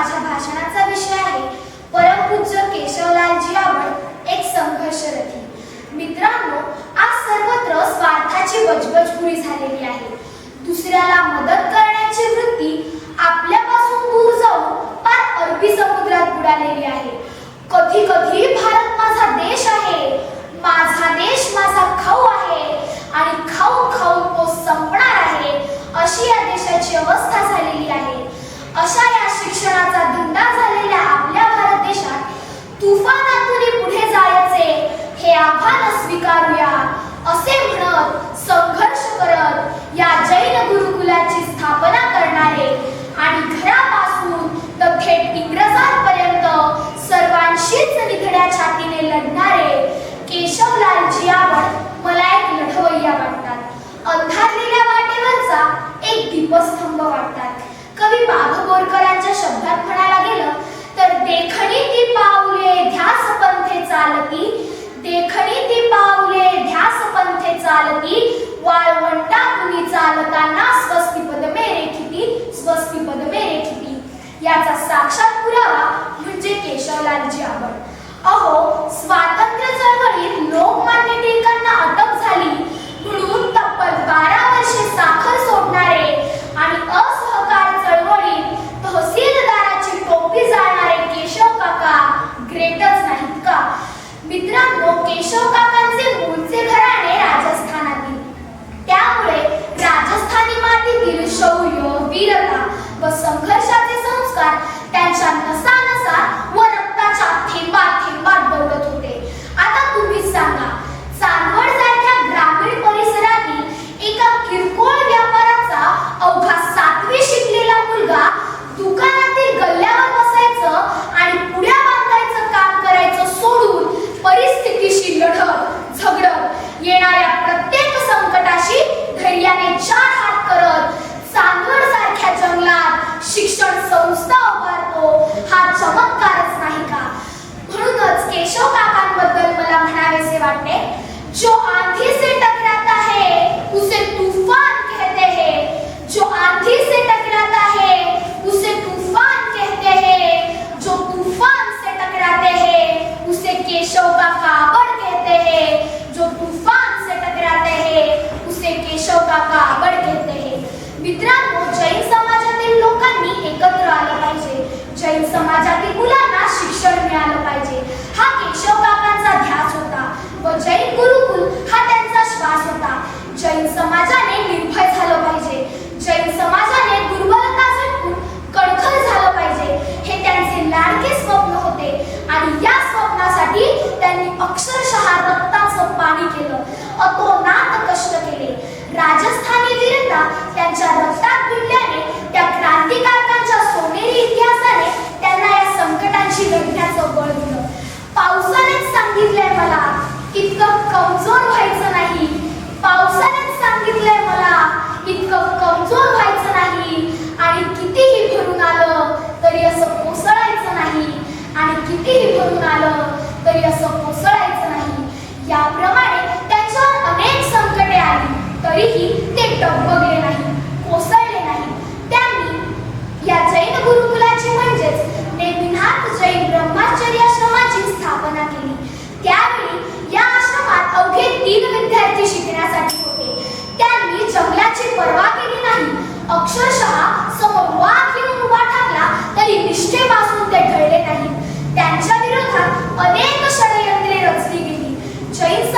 माझ्या भाषणाचा विषय आहे परमपूज्य केशवलालजी आवड एक संघर्षरथी। मित्रांनो, आज सर्वत्र स्वार्थाची बजबजपुरी झालेली आहे। दुसऱ्याला मदत करण्याची वृत्ती आपल्यापासून दूर जाऊन पार अरबी समुद्रात बुडालेली आहे। कधी कधी भारत माझा देश आहे, माझा देश माझा खाऊ आहे आणि खाऊन खाऊन तो संपणार आहे, अशी या देशाची अवस्था झालेली आहे। अशा या शिक्षणाचा धंदा झालेल्या आपल्या भारत देशात तुफानातून पुढे जायचे हे आव्हान स्वीकारूया, असे म्हणत संघर्ष करत या जैन गुरुकुलाची स्थापना करणारे आणि घरापासून तर थेट इंग्रजांपर्यंत सर्वांशीच निधड्या छातीने लढणारे केशवलालजी आवड मला एक लढवय्या वाटतात। अंधारलेल्या वाटेवरचा एक दीपस्तंभ वाटतात। कवी बाबू बोरकरांच्या शब्दात म्हणायला गेलं तर देखणी ती पाऊले ध्यास पंथे चालती, देखणी ती पाऊले ध्यास पंथे चालती, वाळवंटा कुणी चालताना स्वस्तिपद मेरे खिती, स्वस्तिपद मेरे खिती। याचा साक्षात पुरावा म्हणजे केशवलालजी आवड। अहो, स्वातंत्र्य चळवळीत लोकमान्य टिळकांना अटक झाली म्हणून तब्बल 12 वर्षे साखर सोडणारे आणि असहकार चळवळीत तहसीलदाराची टोपी जाळणारे केशव काका ग्रेटच नाहीत का? मित्रांनो, केशव काकांचे मूळचे घराणे राजस्थानातील, त्यामुळे राजस्थानी मातीतील शौर्य, वीरता व संघर्षाचे संस्कार त्यांच्या नसा व रक्ताच्या थेंबात थेंबात दौडत होते। आता तुम्हीच सांगा, चांदवड सारख्या ग्रामीण परिसरातील एका किरकोळ व्यापाराचा अवघा 7वी शिकलेला मुलगा दुकानातील गल्ल्यावर बसायचं आणि पुड्या बांधायचं काम करायचं सोडून परिस्थितीशी लढत झगडत येणाऱ्या प्रत्येक संकटाशी धैर्याने 4 हात करत चांदवड सारख्या जंगलात शिक्षण संस्था उभारतो, हा चमत्कारच नाही का? म्हणूनच केशव काकांबद्दल मला म्हणावेसे वाटते, जो आंधी से टकराता है उसे तूफान कहते हैं, जो आंधी से टकराता है उसे तूफान कहते हैं, जो तूफान से टकराते हैं उसे केशव काका आवड कहते हैं, जो तूफान से टकराते हैं उसे केशव काका आवड कहते हैं। मित्रांनो, जैन समाजातील लोकांनी एकत्र आलं पाहिजे, जैन समाजातील मुलांना शिक्षण मिळालं पाहिजे, हा केशव काकांचा ध्यास होता व जैन गुरुकुल हा त्यांचा श्वास होता। जैन समाजाने निर्भय झालं पाहिजे, जैन समाजाने दुर्बलता झटकून कणखर झालं पाहिजे, हे त्यांचे लाडके स्वप्न होते आणि या स्वप्नासाठी त्यांनी अक्षरशः रक्ताचं पाणी केलं, अतोनात कष्ट केले। राजस्थानी वीरता त्यांच्या रक्तात भिनल्याने त्या क्रांतिकारकांच्या सोनेरी इतिहासाने त्यांना या संकटांशी लढण्याचं बळ दिलं। पावसानेच सांगितलंय मला इतकं कमजोर व्हायचं नाही, पावसानेच सांगितलंय मला इतकं कमजोर व्हायचं नाही, आणि कितीही भरून आलं तरी असं कोसळायचं नाही, आणि कितीही भरून आलं तरी असं कोसळायचं नाही। याप्रमाणे त्यांच्यावर अनेक संकटे आली तरीही ते डगमगले नाही, कोसळले नाही। त्यांनी या जैन गुरुकुलाची म्हणजेच नेमिनाथ जैन ब्रह्मचर्य आश्रमाची स्थापना केली। त्यावेळी या आश्रमात अवघे 3 विद्यार्थी शिकण्यासाठी होते। त्यांनी जंगलाची पर्वा केली नाही, अक्षरशः समोर वाघ येऊन उभा ठाकला तरी निष्ठेपासून ते ढळले नाहीत। त्यांच्या विरोधात अनेक षडयंत्रे रचली गेली। जैन